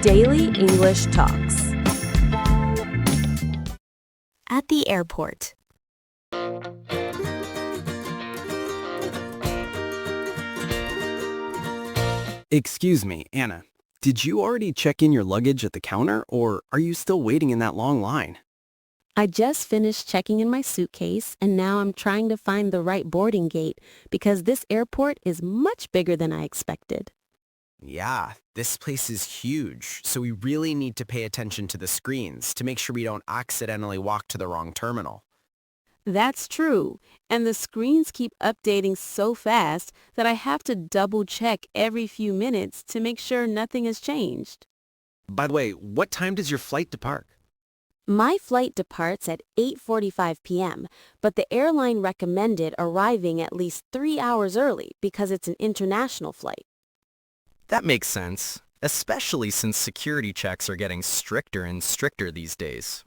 Daily English Talks. At the airport. Excuse me, Anna. Did you already check in your luggage at the counter, or are you still waiting in that long line? I just finished checking in my suitcase, and now I'm trying to find the right boarding gate because this airport is much bigger than I expected. Yeah, this place is huge, so we really need to pay attention to the screens to make sure we don't accidentally walk to the wrong terminal. That's true, and the screens keep updating so fast that I have to double check every few minutes to make sure nothing has changed. By the way, what time does your flight depart? My flight departs at 8:45 p.m., but the airline recommended arriving at least 3 hours early because it's an international flight. That makes sense, especially since security checks are getting stricter and stricter these days.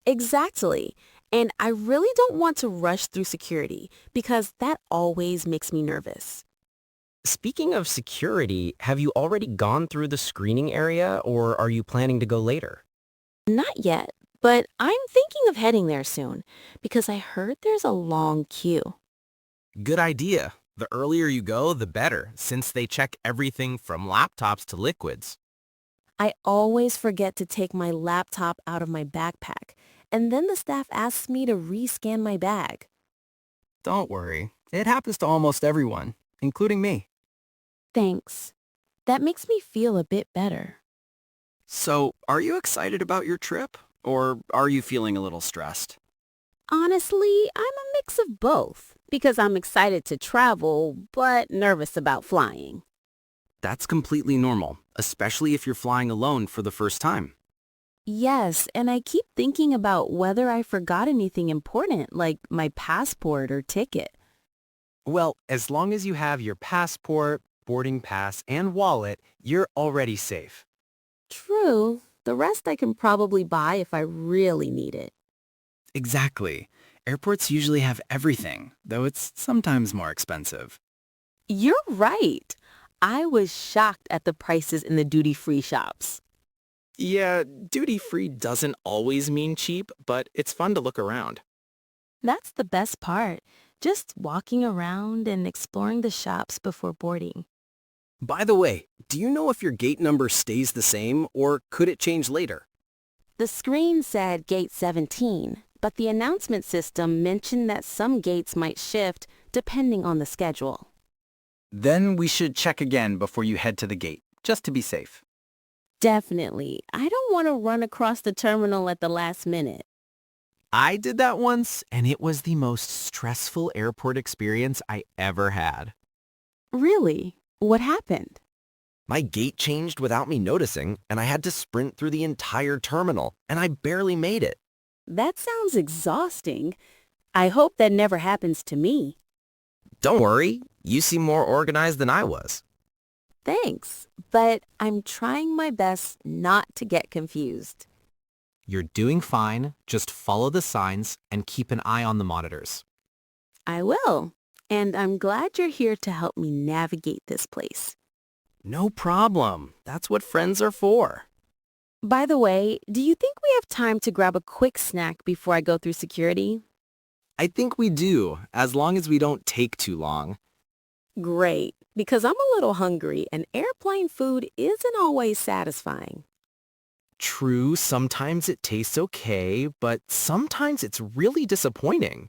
Exactly. And I really don't want to rush through security because that always makes me nervous. Speaking of security, have you already gone through the screening area or are you planning to go later? Not yet, but I'm thinking of heading there soon because I heard there's a long queue. Good idea. The earlier you go, the better, since they check everything from laptops to liquids. I always forget to take my laptop out of my backpack, and then the staff asks me to rescan my bag. Don't worry. It happens to almost everyone, including me. Thanks. That makes me feel a bit better. So, are you excited about your trip, or are you feeling a little stressed? Honestly, I'm a mix of both because I'm excited to travel, but nervous about flying. That's completely normal, especially if you're flying alone for the first time. Yes, and I keep thinking about whether I forgot anything important, like my passport or ticket. Well, as long as you have your passport, boarding pass, and wallet, you're already safe. True. The rest I can probably buy if I really need it. Exactly. Airports usually have everything, though it's sometimes more expensive. You're right. I was shocked at the prices in the duty-free shops. Yeah, duty-free doesn't always mean cheap, but it's fun to look around. That's the best part, just walking around and exploring the shops before boarding. By the way, do you know if your gate number stays the same, or could it change later? The screen said gate 17, but the announcement system mentioned that some gates might shift depending on the schedule. Then we should check again before you head to the gate, just to be safe. Definitely. I don't want to run across the terminal at the last minute. I did that once, and it was the most stressful airport experience I ever had. Really? What happened? My gate changed without me noticing, and I had to sprint through the entire terminal, and I barely made it. That sounds exhausting. I hope that never happens to me. Don't worry, you seem more organized than I was. Thanks, but I'm trying my best not to get confused. You're doing fine, just follow the signs and keep an eye on the monitors. I will, and I'm glad you're here to help me navigate this place. No problem. That's what friends are for. By the way, do you think we have time to grab a quick snack before I go through security? I think we do, as long as we don't take too long. Great, because I'm a little hungry and airplane food isn't always satisfying. True, sometimes it tastes okay, but sometimes it's really disappointing.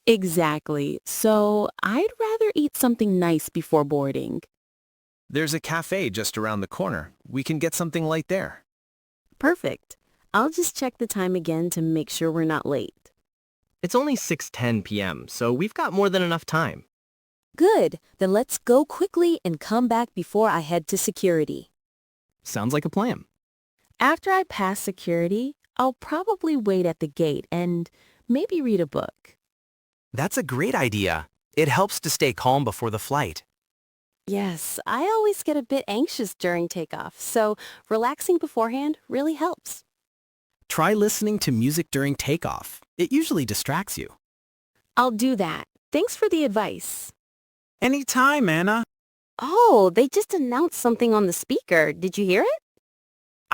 Exactly, so I'd rather eat something nice before boarding. There's a cafe just around the corner. We can get something light there. Perfect. I'll just check the time again to make sure we're not late. It's only 6:10 p.m., so we've got more than enough time. Good, then let's go quickly and come back before I head to security. Sounds like a plan. After I pass security, I'll probably wait at the gate and maybe read a book. That's a great idea. It helps to stay calm before the flight. Yes, I always get a bit anxious during takeoff, so relaxing beforehand really helps. Try listening to music during takeoff. It usually distracts you. I'll do that. Thanks for the advice. Anytime, Anna. Oh, they just announced something on the speaker. Did you hear it?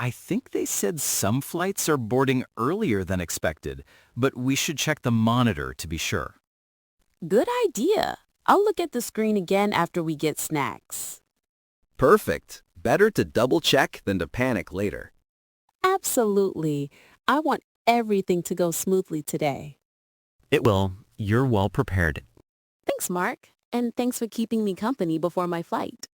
I think they said some flights are boarding earlier than expected, but we should check the monitor to be sure. Good idea. I'll look at the screen again after we get snacks. Perfect. Better to double-check than to panic later. Absolutely. I want everything to go smoothly today. It will. You're well prepared. Thanks, Mark. And thanks for keeping me company before my flight.